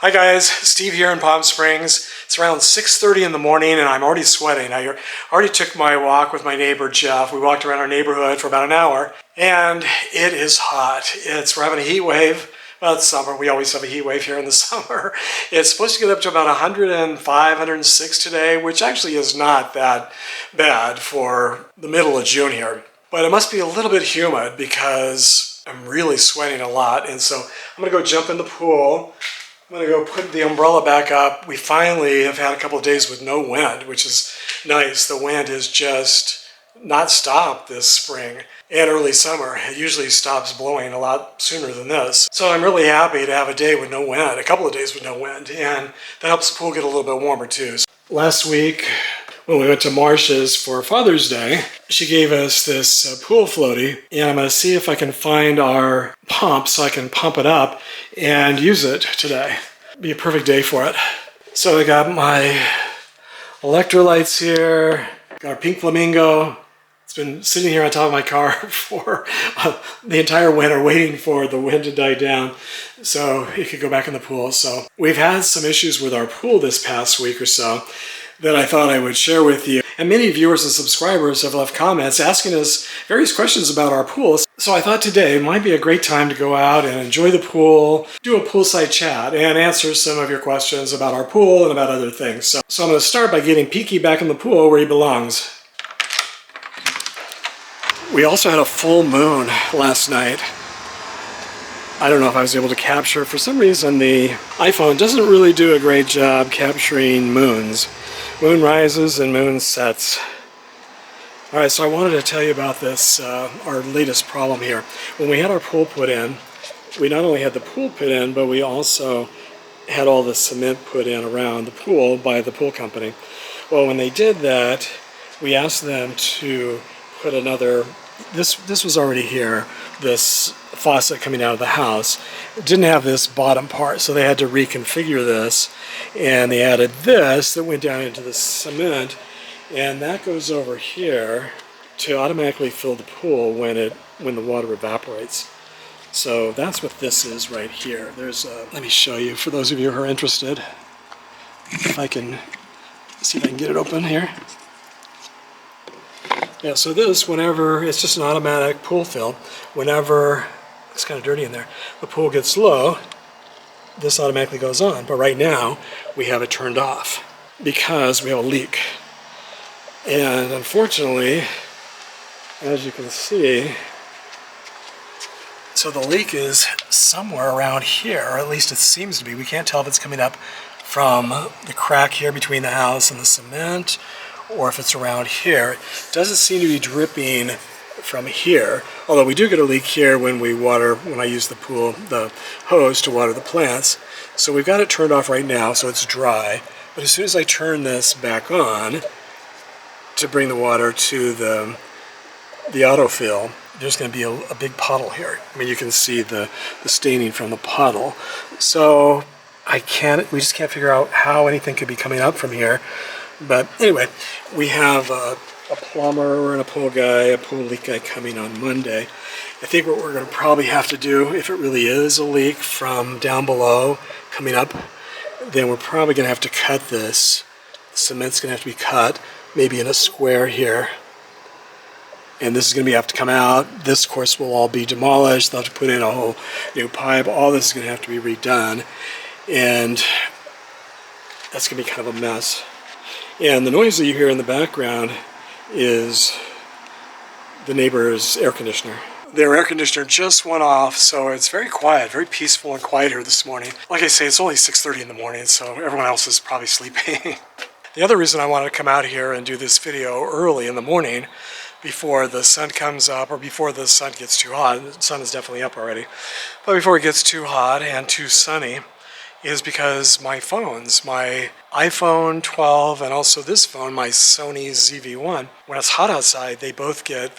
Hi guys, Steve here in Palm Springs. It's around 6:30 in the morning and I'm already sweating. I already took my walk with my neighbor Jeff. We walked around our neighborhood for about an hour and it is hot. We're having a heat wave. Well, it's summer. We always have a heat wave here in the summer. It's supposed to get up to about 105, 106 today, which actually is not that bad for the middle of June here. But it must be a little bit humid because I'm really sweating a lot. And so I'm gonna go jump in the pool. I'm gonna go put the umbrella back up. We finally have had a couple of days with no wind, which is nice. The wind has just not stopped this spring and early summer. It usually stops blowing a lot sooner than this. So I'm really happy to have a day with no wind, a couple of days with no wind, and that helps the pool get a little bit warmer too. Last week, when we went to Marsh's for Father's Day, she gave us this pool floaty, and I'm going to see if I can find our pump so I can pump it up and use it today. Be a perfect day for it. So I got my electrolytes here, got our pink flamingo. It's been sitting here on top of my car for the entire winter waiting for the wind to die down so it could go back in the pool. So we've had some issues with our pool this past week or so that I thought I would share with you. And many viewers and subscribers have left comments asking us various questions about our pools. So I thought today might be a great time to go out and enjoy the pool, do a poolside chat, and answer some of your questions about our pool and about other things. So I'm going to start by getting Peaky back in the pool where he belongs. We also had a full moon last night. I don't know if I was able to capture. For some reason, the iPhone doesn't really do a great job capturing moons. Moon rises and moon sets. All right, so I wanted to tell you about this, our latest problem here. When we had our pool put in, we not only had the pool put in, but we also had all the cement put in around the pool by the pool company. Well, when they did that, we asked them to put another, this was already here, this faucet coming out of the house. It didn't have this bottom part, so they had to reconfigure this, and they added this that went down into the cement, and that goes over here to automatically fill the pool when the water evaporates. So that's what this is right here. Let me show you for those of you who are interested. If I can see if I can get it open here. Yeah, so this, whenever, it's just an automatic pool fill. Whenever, it's kind of dirty in there, the pool gets low, this automatically goes on. But right now, we have it turned off because we have a leak. And unfortunately, as you can see, so the leak is somewhere around here, or at least it seems to be. We can't tell if it's coming up from the crack here between the house and the cement, or if it's around here. It doesn't seem to be dripping from here, although we do get a leak here when I use the hose to water the plants. So we've got it turned off right now, so it's dry. But as soon as I turn this back on to bring the water to the autofill, there's going to be a big puddle here. I mean, you can see the staining from the puddle. So we just can't figure out how anything could be coming up from here. But anyway, we have a plumber and a pool leak guy coming on Monday. I think what we're going to probably have to do, if it really is a leak from down below coming up, then we're probably going to have to cut this. The cement's going to have to be cut, maybe in a square here. And this is going to have to come out. This, of course, will all be demolished. They'll have to put in a whole new pipe. All this is going to have to be redone. And that's going to be kind of a mess. And the noise that you hear in the background is the neighbor's air conditioner. Their air conditioner just went off, so it's very quiet, very peaceful and quiet here this morning. Like I say, it's only 6:30 in the morning, so everyone else is probably sleeping. The other reason I wanted to come out here and do this video early in the morning before the sun comes up, or before the sun gets too hot. The sun is definitely up already. But before it gets too hot and too sunny, is because my phones, my iPhone 12 and also this phone, my Sony ZV-1, when it's hot outside, they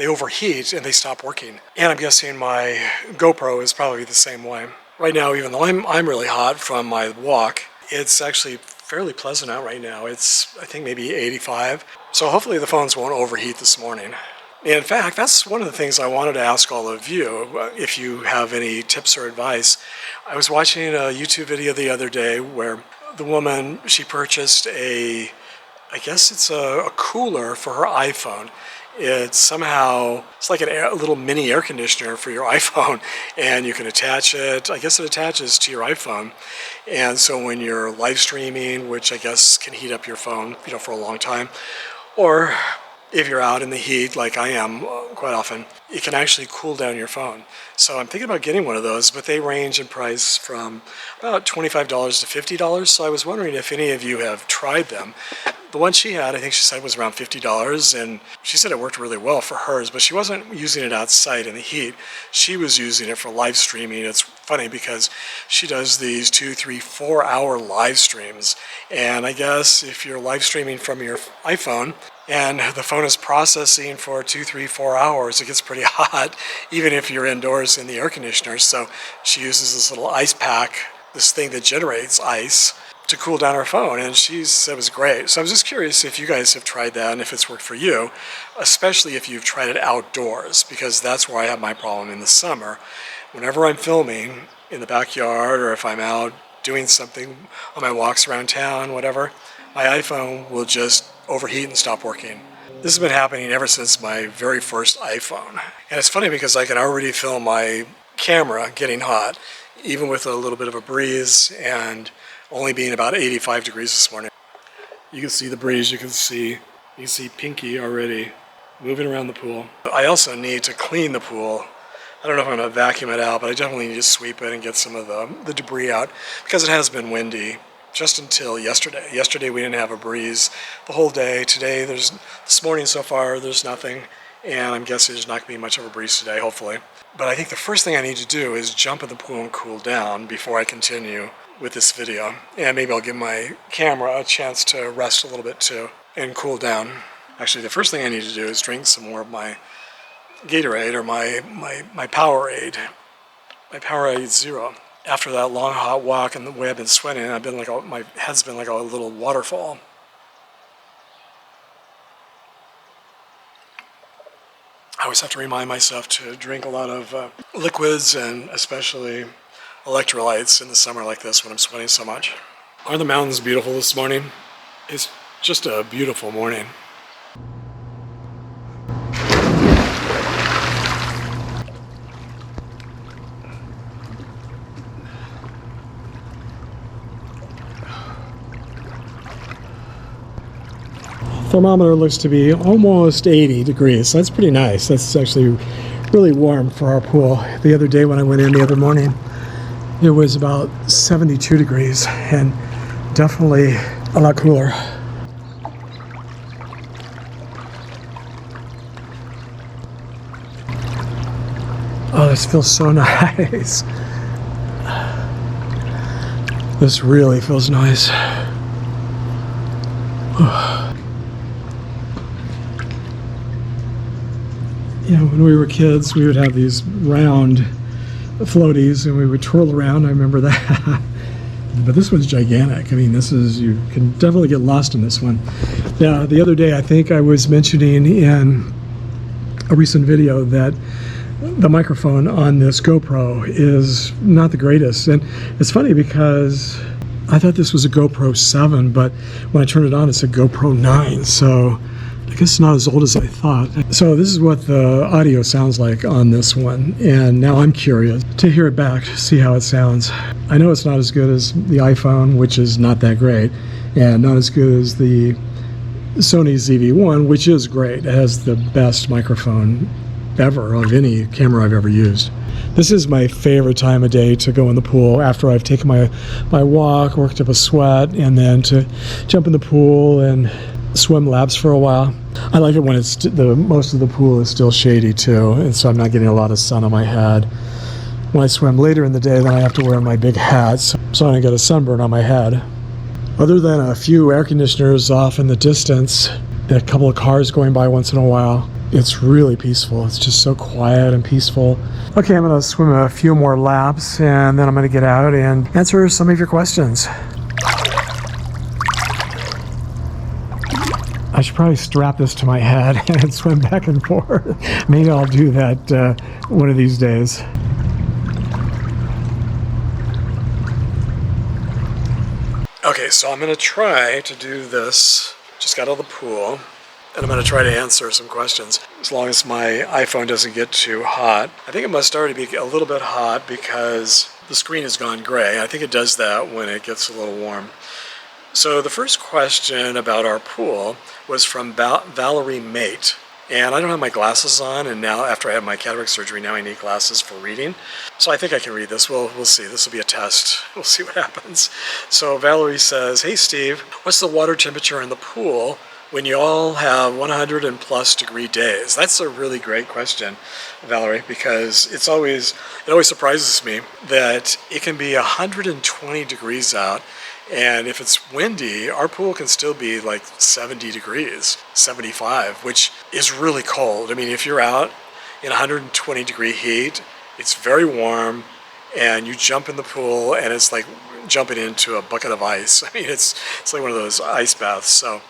overheat and they stop working. And I'm guessing my GoPro is probably the same way. Right now, even though I'm really hot from my walk, it's actually fairly pleasant out right now. It's, I think, maybe 85. So hopefully the phones won't overheat this morning. In fact, that's one of the things I wanted to ask all of you, if you have any tips or advice. I was watching a YouTube video the other day where the woman, she purchased I guess it's a cooler for her iPhone. It's like a little mini air conditioner for your iPhone, and you can attach it. I guess it attaches to your iPhone, and so when you're live streaming, which I guess can heat up your phone, for a long time, or if you're out in the heat like I am quite often, it can actually cool down your phone. So I'm thinking about getting one of those, but they range in price from about $25 to $50. So I was wondering if any of you have tried them. The one she had, I think she said, was around $50, and she said it worked really well for hers, but she wasn't using it outside in the heat. She was using it for live streaming. It's funny because she does these 2, 3, 4-hour live streams, and I guess if you're live streaming from your iPhone and the phone is processing for 2, 3, 4 hours, it gets pretty hot, even if you're indoors in the air conditioner. So she uses this little ice pack, this thing that generates ice, to cool down her phone, and she said it was great. So I was just curious if you guys have tried that and if it's worked for you, especially if you've tried it outdoors, because that's where I have my problem in the summer. Whenever I'm filming in the backyard, or if I'm out doing something on my walks around town, whatever, my iPhone will just overheat and stop working. This has been happening ever since my very first iPhone. And it's funny because I can already feel my camera getting hot, even with a little bit of a breeze, and only being about 85 degrees this morning. You can see the breeze, you can see Pinky already moving around the pool. I also need to clean the pool. I don't know if I'm going to vacuum it out, but I definitely need to sweep it and get some of the debris out, because it has been windy just until yesterday. Yesterday we didn't have a breeze the whole day. Today, this morning so far, there's nothing, and I'm guessing there's not going to be much of a breeze today, hopefully. But I think the first thing I need to do is jump in the pool and cool down before I continue with this video, and maybe I'll give my camera a chance to rest a little bit too and cool down. Actually, the first thing I need to do is drink some more of my Gatorade, or my Powerade, my Powerade Zero. After that long hot walk and the way I've been sweating, my head's been like a little waterfall. I always have to remind myself to drink a lot of liquids, and especially electrolytes in the summer like this when I'm sweating so much. Are the mountains beautiful this morning? It's just a beautiful morning. Thermometer looks to be almost 80 degrees. That's pretty nice. That's actually really warm for our pool. The other day when I went in the other morning, it was about 72 degrees, and definitely a lot cooler. Oh, this feels so nice. This really feels nice. When we were kids, we would have these round floaties and we would twirl around. I remember that. But this one's gigantic. I mean, you can definitely get lost in this one. Yeah, the other day I think I was mentioning in a recent video that the microphone on this GoPro is not the greatest. And it's funny because I thought this was a GoPro 7, but when I turned it on, it's a GoPro 9. So I guess it's not as old as I thought. So this is what the audio sounds like on this one, and now I'm curious to hear it back, to see how it sounds. I know it's not as good as the iPhone, which is not that great, and not as good as the Sony ZV-1, which is great. It has the best microphone ever of any camera I've ever used. This is my favorite time of day to go in the pool after I've taken my walk, worked up a sweat, and then to jump in the pool and swim laps for a while. I like it when most of the pool is still shady too, and so I'm not getting a lot of sun on my head. When I swim later in the day, then I have to wear my big hats, so I don't get a sunburn on my head. Other than a few air conditioners off in the distance, and a couple of cars going by once in a while, it's really peaceful. It's just so quiet and peaceful. Okay, I'm gonna swim a few more laps, and then I'm gonna get out and answer some of your questions. I should probably strap this to my head and swim back and forth. Maybe I'll do that one of these days. Okay, so I'm going to try to do this. Just got out of the pool, and I'm going to try to answer some questions as long as my iPhone doesn't get too hot. I think it must already be a little bit hot because the screen has gone gray. I think it does that when it gets a little warm. So the first question about our pool was from Valerie Mate. And I don't have my glasses on, and now after I have my cataract surgery, now I need glasses for reading. So I think I can read this. We'll see. This will be a test. We'll see what happens. So Valerie says, "Hey Steve, what's the water temperature in the pool when you all have 100 and plus degree days?" That's a really great question, Valerie, because it always surprises me that it can be 120 degrees out, and if it's windy, our pool can still be like 70 degrees, 75, which is really cold. I mean, if you're out in 120 degree heat, it's very warm, and you jump in the pool and it's like jumping into a bucket of ice. I mean, it's like one of those ice baths. So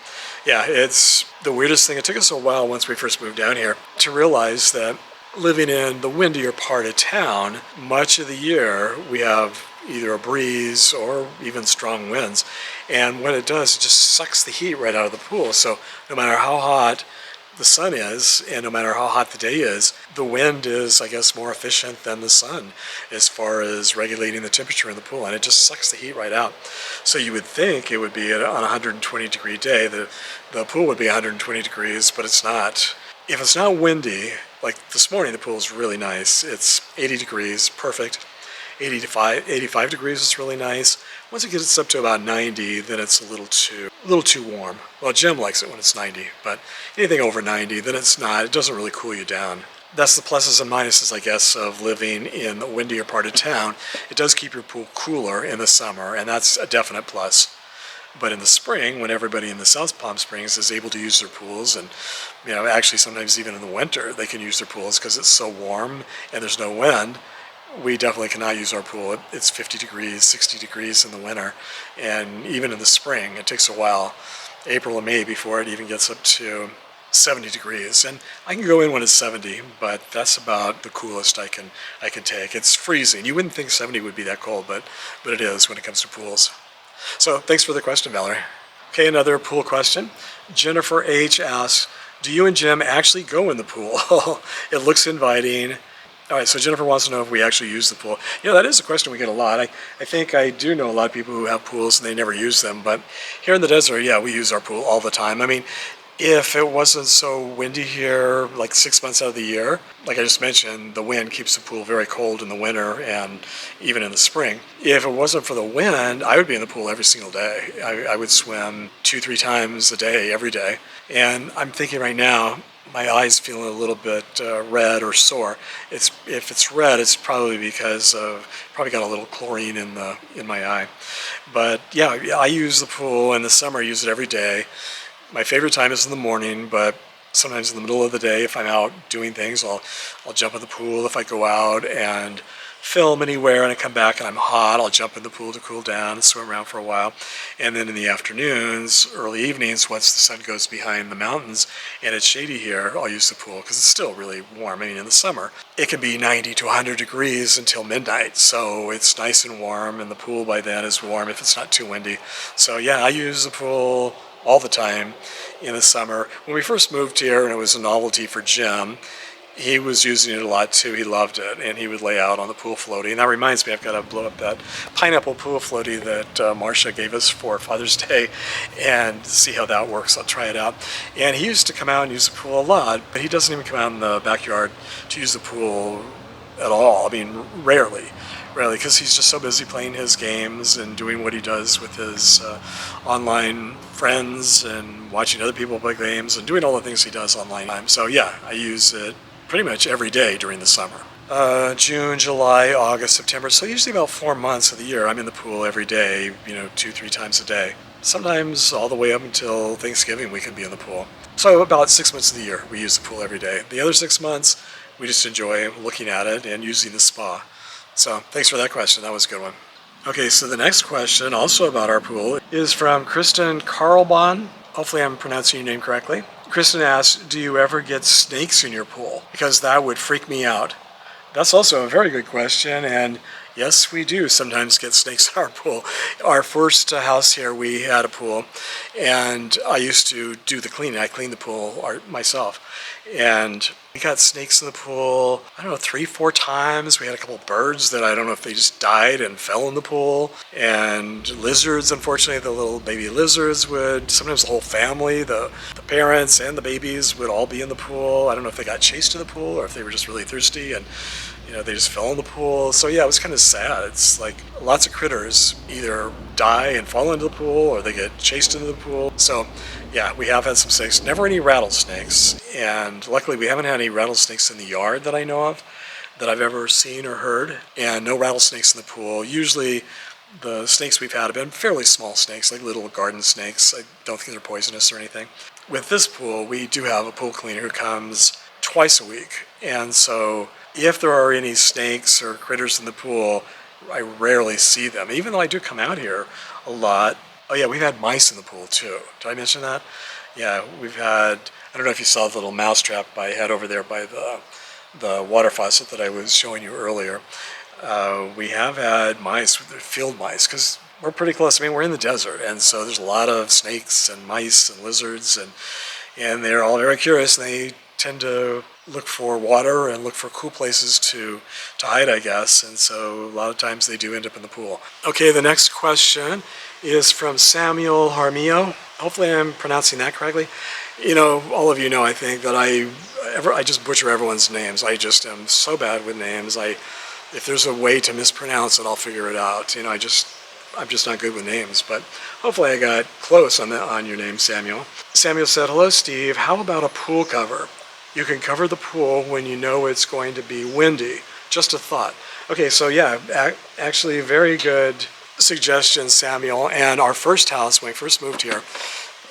yeah, it's the weirdest thing. It took us a while once we first moved down here to realize that living in the windier part of town, much of the year we have either a breeze or even strong winds. And what it does, it just sucks the heat right out of the pool. So no matter how hot the sun is, and no matter how hot the day is, the wind is, I guess, more efficient than the sun as far as regulating the temperature in the pool, and it just sucks the heat right out. So you would think it would be on a 120 degree day, the pool would be 120 degrees, but it's not. If it's not windy, like this morning, the pool is really nice. It's 80 degrees, perfect. 85 degrees is really nice. Once it gets up to about 90, then it's a little too warm. Well, Jim likes it when it's 90, but anything over 90, then it's not. It doesn't really cool you down. That's the pluses and minuses, I guess, of living in the windier part of town. It does keep your pool cooler in the summer, and that's a definite plus. But in the spring, when everybody in the South Palm Springs is able to use their pools, and actually sometimes even in the winter, they can use their pools because it's so warm and there's no wind. We definitely cannot use our pool. It's 50 degrees, 60 degrees in the winter, and even in the spring, it takes a while, April and May, before it even gets up to 70 degrees. And I can go in when it's 70, but that's about the coolest I can take. It's freezing. You wouldn't think 70 would be that cold, but it is when it comes to pools. So thanks for the question, Valerie. Okay, another pool question. Jennifer H. asks, "Do you and Jim actually go in the pool?" It looks inviting. All right, so Jennifer wants to know if we actually use the pool. That is a question we get a lot. I think I do know a lot of people who have pools and they never use them, but here in the desert, yeah, we use our pool all the time. I mean, if it wasn't so windy here, like 6 months out of the year, like I just mentioned, the wind keeps the pool very cold in the winter and even in the spring. If it wasn't for the wind, I would be in the pool every single day. I would swim 2-3 times a day, every day. And I'm thinking right now, my eye's feeling a little bit red or sore. If it's red, it's probably because of probably got a little chlorine in my eye. But yeah, I use the pool in the summer. I use it every day. My favorite time is in the morning, but sometimes in the middle of the day, if I'm out doing things, I'll jump in the pool. If I go out and film anywhere and I come back and I'm hot, I'll jump in the pool to cool down and swim around for a while. And then in the afternoons, early evenings, once the sun goes behind the mountains and it's shady here, I'll use the pool because it's still really warm. I mean, in the summer, it can be 90 to 100 degrees until midnight. So it's nice and warm, and the pool by then is warm if it's not too windy. So yeah, I use the pool all the time in the summer. When we first moved here, and it was a novelty for Jim, he was using it a lot too. He loved it, and he would lay out on the pool floaty. And that reminds me, I've got to blow up that pineapple pool floaty that Marcia gave us for Father's Day and see how that works. I'll try it out. And he used to come out and use the pool a lot, but he doesn't even come out in the backyard to use the pool at all. I mean, rarely, because he's just so busy playing his games and doing what he does with his online friends and watching other people play games and doing all the things he does online. So yeah, I use it pretty much every day during the summer. June, July, August, September, so usually about 4 months of the year I'm in the pool every day, 2-3 times a day. Sometimes all the way up until Thanksgiving we can be in the pool. So about 6 months of the year we use the pool every day. The other 6 months we just enjoy looking at it and using the spa. So thanks for that question, that was a good one. Okay, so the next question, also about our pool, is from Kristen Carlbon. Hopefully I'm pronouncing your name correctly. Kristen asks, do you ever get snakes in your pool? Because that would freak me out. That's also a very good question, and yes, we do sometimes get snakes in our pool. Our first house here, we had a pool, and I used to do the cleaning. I cleaned the pool myself, and we got snakes in the pool, I don't know, 3, 4 times. We had a couple birds that I don't know if they just died and fell in the pool, and lizards, unfortunately, the little baby lizards would, sometimes the whole family, the parents and the babies would all be in the pool. I don't know if they got chased to the pool or if they were just really thirsty and they just fell in the pool. So yeah, it was kind of sad. It's like lots of critters either die and fall into the pool or they get chased into the pool. So yeah, we have had some snakes. Never any rattlesnakes. And luckily we haven't had any rattlesnakes in the yard that I know of that I've ever seen or heard. And no rattlesnakes in the pool. Usually the snakes we've had have been fairly small snakes, like little garden snakes. I don't think they're poisonous or anything. With this pool, we do have a pool cleaner who comes twice a week. And so if there are any snakes or critters in the pool, I rarely see them, even though I do come out here a lot. Oh yeah, we've had mice in the pool too. Did I mention that? Yeah, we've had, I don't know if you saw the little mouse trap I had over there by the water faucet that I was showing you earlier. We have had mice, field mice, because we're pretty close. I mean, we're in the desert, and so there's a lot of snakes and mice and lizards, and they're all very curious, and they tend to look for water and look for cool places to hide, I guess, and so a lot of times they do end up in the pool. Okay, the next question is from Samuel Harmio. Hopefully I'm pronouncing that correctly. All of you know, I think, that I just butcher everyone's names. I just am so bad with names. If there's a way to mispronounce it, I'll figure it out. I'm just not good with names, but hopefully I got close on your name, Samuel. Samuel said, hello, Steve. How about a pool cover? You can cover the pool when you know it's going to be windy. Just a thought. Okay, so yeah, actually very good suggestion, Samuel. And our first house, when we first moved here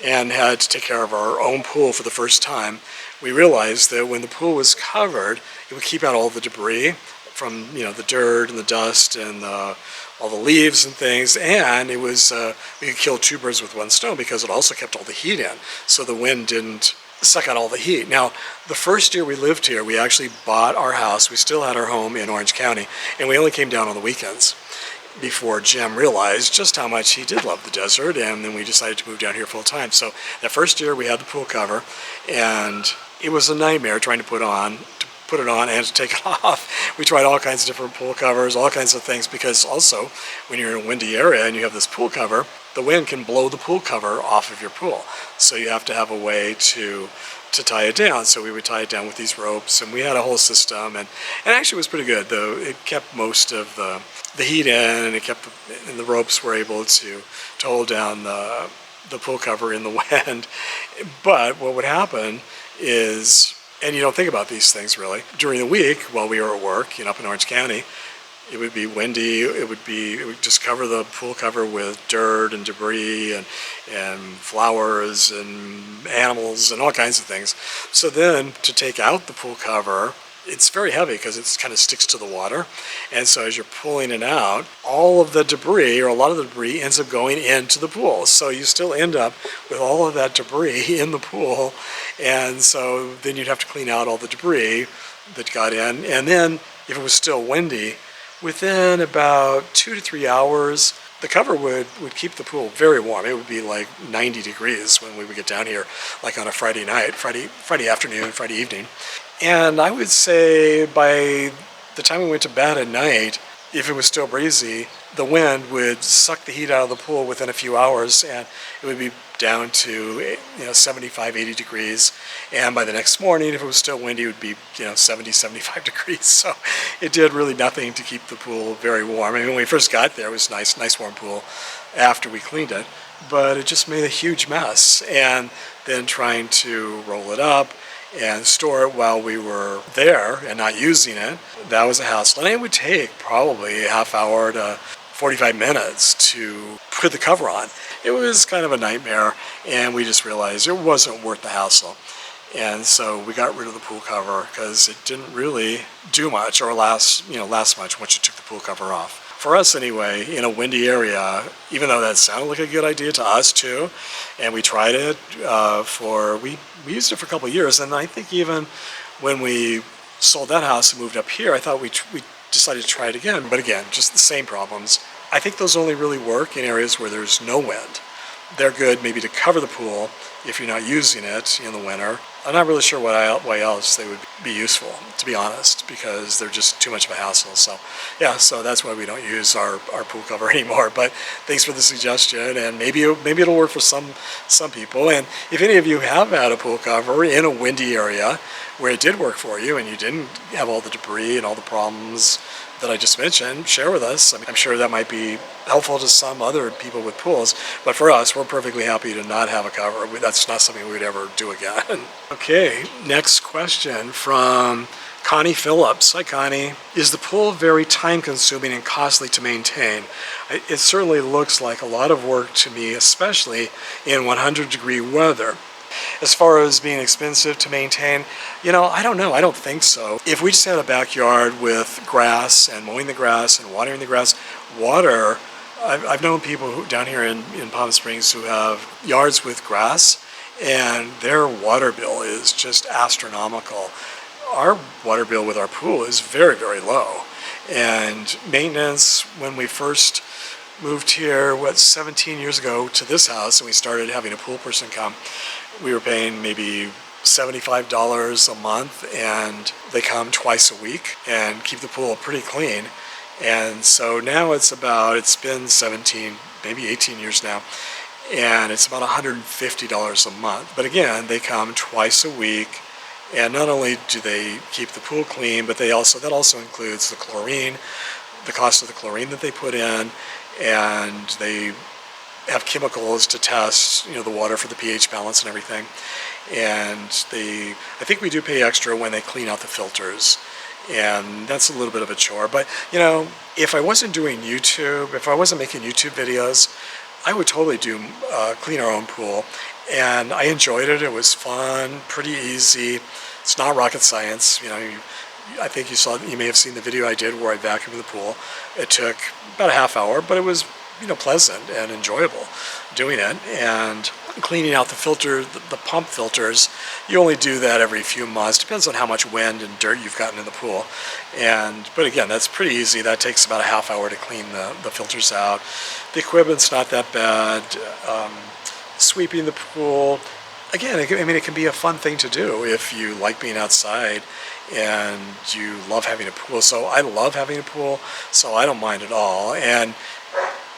and had to take care of our own pool for the first time, we realized that when the pool was covered, it would keep out all the debris from the dirt and the dust and all the leaves and things, and it was we could kill 2 birds with 1 stone because it also kept all the heat in, so the wind didn't suck out all the heat. Now, the first year we lived here, we actually bought our house. We still had our home in Orange County, and we only came down on the weekends before Jim realized just how much he did love the desert, and then we decided to move down here full time. So that first year we had the pool cover, and it was a nightmare trying to put it on and to take it off. We tried all kinds of different pool covers, all kinds of things, because also when you're in a windy area and you have this pool cover, the wind can blow the pool cover off of your pool. So you have to have a way to tie it down. So we would tie it down with these ropes, and we had a whole system, and actually it was pretty good, though. It kept most of the heat in, and the ropes were able to hold down the pool cover in the wind. But what would happen is, and you don't think about these things really, during the week while we were at work, up in Orange County, it would be windy. It would just cover the pool cover with dirt and debris and flowers and animals and all kinds of things. So then to take out the pool cover, it's very heavy because it kind of sticks to the water. And so as you're pulling it out, all of the debris, or a lot of the debris, ends up going into the pool. So you still end up with all of that debris in the pool. And so then you'd have to clean out all the debris that got in. And then if it was still windy, within about 2 to 3 hours, the cover would keep the pool very warm. It would be like 90 degrees when we would get down here, like on a Friday night, Friday afternoon, Friday evening. And I would say by the time we went to bed at night, if it was still breezy, the wind would suck the heat out of the pool within a few hours, and it would be down to 75, 80 degrees. And by the next morning, if it was still windy, it would be 70, 75 degrees. So it did really nothing to keep the pool very warm. I mean, when we first got there, it was nice warm pool after we cleaned it, but it just made a huge mess. And then trying to roll it up and store it while we were there and not using it, that was a hassle. And it would take probably a half hour to 45 minutes to put the cover on. It was kind of a nightmare, and we just realized it wasn't worth the hassle. And so we got rid of the pool cover because it didn't really do much or last much once you took the pool cover off. for us anyway, in a windy area, even though that sounded like a good idea to us too, and we tried it we used it for a couple of years, and I think even when we sold that house and moved up here, I thought we decided to try it again, but again, just the same problems. I think those only really work in areas where there's no wind. They're good maybe to cover the pool if you're not using it in the winter. I'm not really sure why else they would be useful, to be honest, because they're just too much of a hassle. So yeah, so that's why we don't use our pool cover anymore. But thanks for the suggestion, and maybe it'll work for some people. And if any of you have had a pool cover in a windy area where it did work for you and you didn't have all the debris and all the problems that I just mentioned, share with us. I mean, I'm sure that might be helpful to some other people with pools, but for us, we're perfectly happy to not have a cover. That's not something we would ever do again. Okay, next question from Connie Phillips. Hi, Connie. Is the pool very time-consuming and costly to maintain? It certainly looks like a lot of work to me, especially in 100-degree weather. As far as being expensive to maintain, I don't know. I don't think so. If we just had a backyard with grass and mowing the grass and watering the grass, water, I've known people down here in Palm Springs who have yards with grass, and their water bill is just astronomical. Our water bill with our pool is very, very low. And maintenance, when we first moved here, 17 years ago to this house, and we started having a pool person come, we were paying maybe $75 a month, and they come twice a week and keep the pool pretty clean. And so now it's been 17, maybe 18 years now, and it's about $150 a month. But again, they come twice a week, and not only do they keep the pool clean, but that also includes the chlorine, the cost of the chlorine that they put in, and they have chemicals to test, the water for the pH balance and everything. And I think we do pay extra when they clean out the filters, and that's a little bit of a chore. But if I wasn't doing YouTube, if I wasn't making YouTube videos, I would totally clean our own pool. And I enjoyed it. It was fun, pretty easy. It's not rocket science. I think you may have seen the video I did where I vacuumed the pool. It took about a half hour, but it was pleasant and enjoyable doing it. And cleaning out the filter, the pump filters, you only do that every few months. Depends on how much wind and dirt you've gotten in the pool. But again, that's pretty easy. That takes about a half hour to clean the filters out. The equipment's not that bad. Sweeping the pool, again, it can be a fun thing to do if you like being outside and you love having a pool. So I love having a pool, so I don't mind at all. And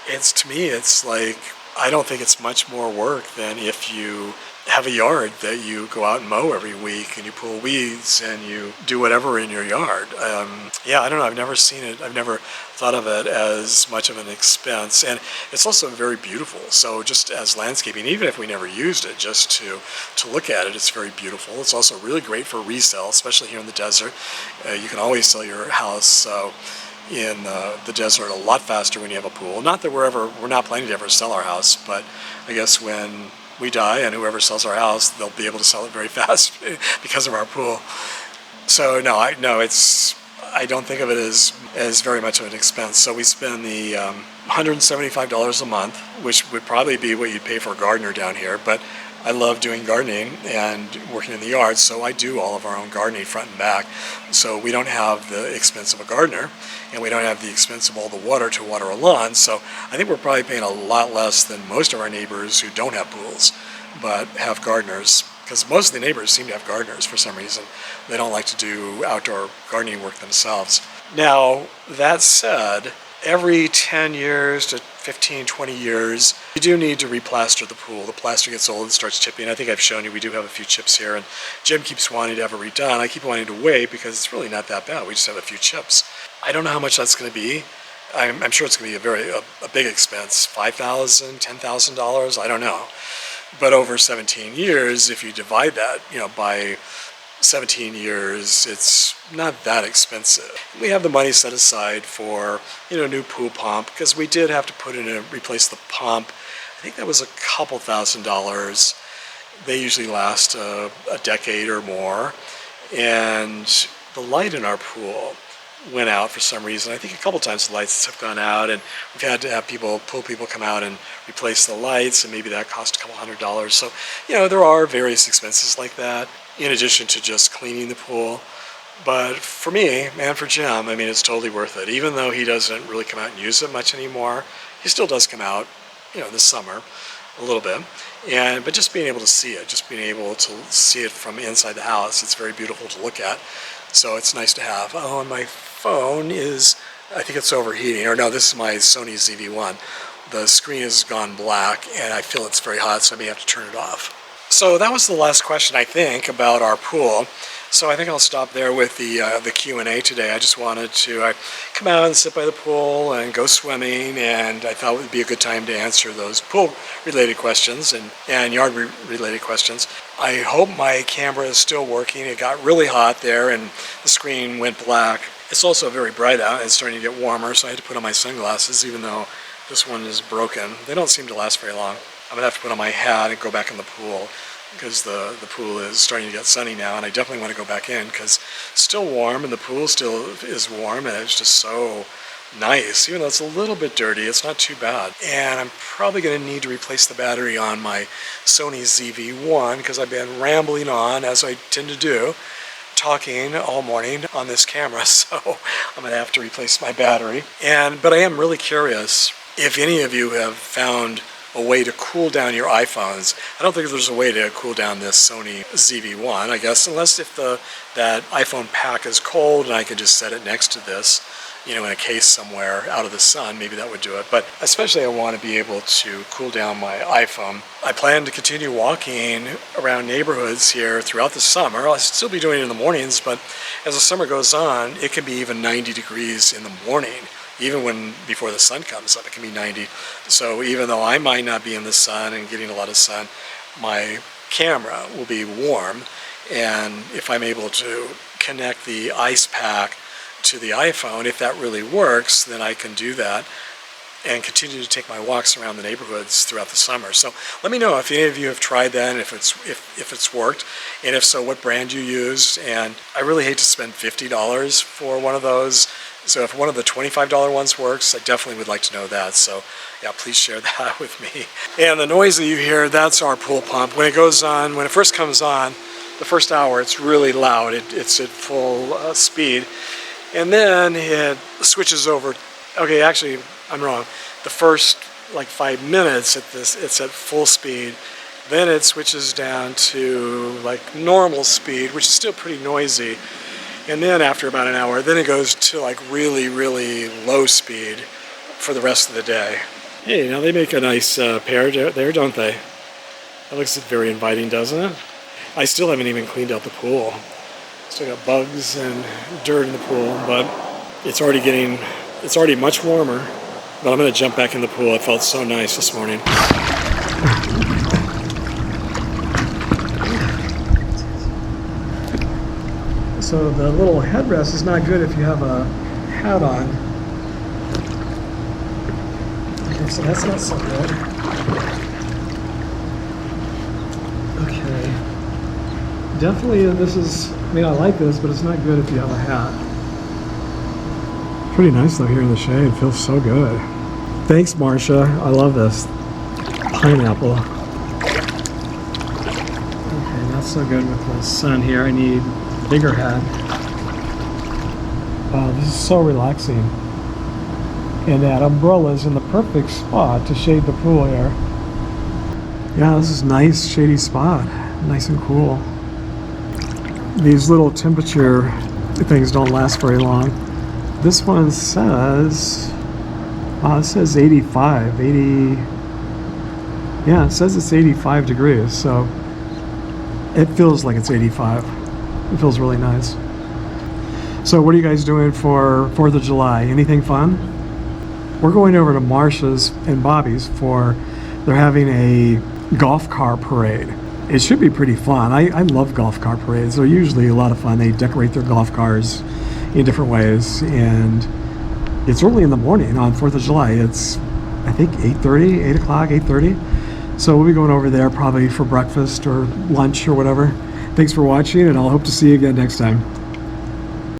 to me, it's like, I don't think it's much more work than if you have a yard that you go out and mow every week and you pull weeds and you do whatever in your yard. I don't know. I've never seen it. I've never thought of it as much of an expense. And it's also very beautiful. So just as landscaping, even if we never used it, just to look at it, it's very beautiful. It's also really great for resale, especially here in the desert. You can always sell your house in the desert a lot faster when you have a pool. Not that we're not planning to ever sell our house, but I guess when we die and whoever sells our house, they'll be able to sell it very fast because of our pool. So no, I don't think of it as very much of an expense. So we spend the $175 a month, which would probably be what you'd pay for a gardener down here, but I love doing gardening and working in the yard, so I do all of our own gardening front and back. So we don't have the expense of a gardener, and we don't have the expense of all the water to water a lawn. So I think we're probably paying a lot less than most of our neighbors who don't have pools, but have gardeners, because most of the neighbors seem to have gardeners for some reason. They don't like to do outdoor gardening work themselves. Now, that said, every 10 years to 15, 20 years, you do need to replaster the pool. The plaster gets old and starts chipping. I think I've shown you we do have a few chips here, and Jim keeps wanting to have it redone. I keep wanting to wait because it's really not that bad. We just have a few chips. I don't know how much that's going to be. I'm sure it's going to be a big expense, $5,000, $10,000, I don't know. But over 17 years, if you divide that, by 17 years, it's not that expensive. We have the money set aside for, new pool pump, because we did have to replace the pump. I think that was a couple $1,000s. They usually last a decade or more. And the light in our pool, went out for some reason. I think a couple times the lights have gone out, and we've had to have pool people come out and replace the lights, and maybe that cost a couple $100. So, there are various expenses like that in addition to just cleaning the pool. But for me and for Jim, I mean, it's totally worth it. Even though he doesn't really come out and use it much anymore, he still does come out, this summer a little bit. But just being able to see it, from inside the house, it's very beautiful to look at. So it's nice to have. Oh, and my phone I think it's overheating. Or no, this is my Sony ZV-1. The screen has gone black, and I feel it's very hot, so I may have to turn it off. So that was the last question, I think, about our pool. So I think I'll stop there with the Q&A today. I just wanted to come out and sit by the pool and go swimming, and I thought it would be a good time to answer those pool-related questions and yard-related questions. I hope my camera is still working. It got really hot there, and the screen went black. It's also very bright out, and it's starting to get warmer, so I had to put on my sunglasses, even though this one is broken. They don't seem to last very long. I'm going to have to put on my hat and go back in the pool, because the pool is starting to get sunny now, and I definitely want to go back in because it's still warm and the pool still is warm, and it's just so nice. Even though it's a little bit dirty, it's not too bad. And I'm probably going to need to replace the battery on my Sony ZV-1 because I've been rambling on, as I tend to do, talking all morning on this camera, so I'm going to have to replace my battery. But I am really curious if any of you have found a way to cool down your iPhones. I don't think there's a way to cool down this Sony ZV-1, I guess, unless if that iPhone pack is cold and I could just set it next to this, in a case somewhere out of the sun, maybe that would do it. But especially I want to be able to cool down my iPhone. I plan to continue walking around neighborhoods here throughout the summer. I'll still be doing it in the mornings, but as the summer goes on, it can be even 90 degrees in the morning. Even before the sun comes up, it can be 90. So even though I might not be in the sun and getting a lot of sun, my camera will be warm. And if I'm able to connect the ice pack to the iPhone, if that really works, then I can do that and continue to take my walks around the neighborhoods throughout the summer. So let me know if any of you have tried that, and if it's worked, and if so, what brand you used. And I really hate to spend $50 for one of those. So if one of the $25 ones works, I definitely would like to know that. So yeah, please share that with me. And the noise that you hear, that's our pool pump. When it first comes on, the first hour, it's really loud. It's at full speed. And then it switches over. Okay, actually, I'm wrong. The first 5 minutes it's at full speed. Then it switches down to normal speed, which is still pretty noisy. And then after about an hour, then it goes to really, really low speed for the rest of the day. Hey, now they make a nice pair there, don't they? That looks very inviting, doesn't it? I still haven't even cleaned out the pool. Still got bugs and dirt in the pool, but it's already much warmer. But I'm going to jump back in the pool. It felt so nice this morning. So the little headrest is not good if you have a hat on. Okay, so that's not so good. Okay. Definitely I like this, but it's not good if you have a hat. Pretty nice though here in the shade. It feels so good. Thanks, Marcia. I love this. Pineapple. Okay, not so good with the sun here. I need bigger hat. Wow, this is so relaxing. And that umbrella is in the perfect spot to shade the pool here. Yeah, this is a nice shady spot. Nice and cool. These little temperature things don't last very long. This one says, it says 85, 80. Yeah, it says it's 85 degrees, so it feels like it's 85. It feels really nice. So what are you guys doing for 4th of July? Anything fun? We're going over to Marcia's and Bobby's they're having a golf car parade. It should be pretty fun. I love golf car parades. They're usually a lot of fun. They decorate their golf cars in different ways, and it's early in the morning on 4th of July. It's, I think, 8:30, 8 o'clock, 8:30. So we'll be going over there probably for breakfast or lunch or whatever. Thanks for watching, and I'll hope to see you again next time.